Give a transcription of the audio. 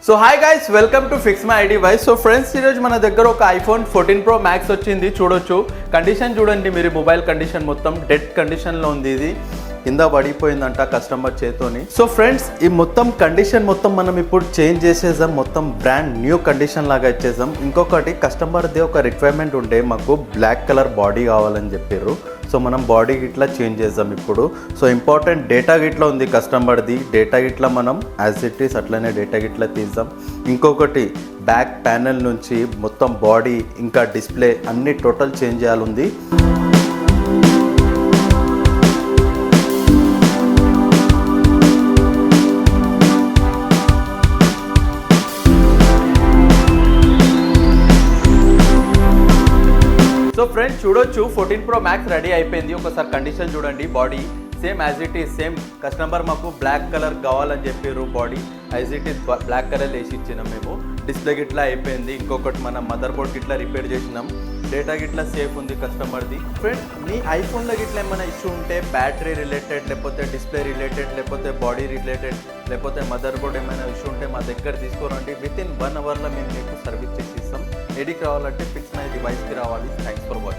So hi guys, welcome to fix my iDevice. So friends, ఈరోజు మన దగ్గర ఒక ఐఫోన్ 14 Pro Max వచ్చింది. చూడొచ్చు, కండిషన్ చూడండి మీరు. మొబైల్ కండిషన్ మొత్తం డెడ్ కండిషన్లో ఉంది. ఇది కింద పడిపోయిందంట కస్టమర్ చేతోని. సో ఫ్రెండ్స్, ఈ మొత్తం కండిషన్ మొత్తం మనం ఇప్పుడు చేంజ్ చేసేసాం. మొత్తం బ్రాండ్ న్యూ కండిషన్ లాగా ఇచ్చేసాం. ఇంకొకటి, కస్టమర్ది ఒక రిక్వైర్మెంట్ ఉంటే మాకు బ్లాక్ కలర్ బాడీ కావాలని చెప్పారు. సో మనం బాడీ గిట్లా చేంజ్ చేద్దాం ఇప్పుడు. సో ఇంపార్టెంట్ డేటా గిట్లా ఉంది కస్టమర్ది. డేటా గిట్లా మనం యాజ్ ఇట్ ఈస్ అట్లనే డేటా గిట్లా తీద్దాం. ఇంకొకటి, బ్యాక్ ప్యానెల్ నుంచి మొత్తం బాడీ ఇంకా డిస్ప్లే అన్ని టోటల్ చేంజ్ చేయాలి ఉంది. సో ఫ్రెండ్స్ చూడొచ్చు, 14 Pro Max రెడీ అయిపోయింది. ఒకసారి కండిషన్ చూడండి. Body same as it is same. Customer మాకు బ్లాక్ కలర్ కావాలని చెప్పారు. Body as it is black colour వేసి ఇచ్చినాం మేము. డిస్ప్లే గిట్లా అయిపోయింది. ఇంకొకటి, మనం మదర్ బోర్డ్ గిట్లా రిపేర్ చేసినాం. డేటా గిట్లా సేఫ్ ఉంది కస్టమర్ది. ఫ్రెండ్స్, మీ ఐఫోన్లో గిట్లా ఏమైనా ఇష్యూ ఉంటే, బ్యాటరీ రిలేటెడ్, లేకపోతే డిస్ప్లే రిలేటెడ్, లేకపోతే బాడీ రిలేటెడ్, లేకపోతే మదర్ బోర్డ్ ఏమైనా ఇష్యూ ఉంటే మా దగ్గర తీసుకోరండి. విత్ ఇన్ 1 అవర్లో మేము మీకు సర్వీస్ చేసి ఇస్తాం. ఏడికి రావాలంటే ఫిక్స్ మై డివైస్కి రావాలి. Thanks for watching.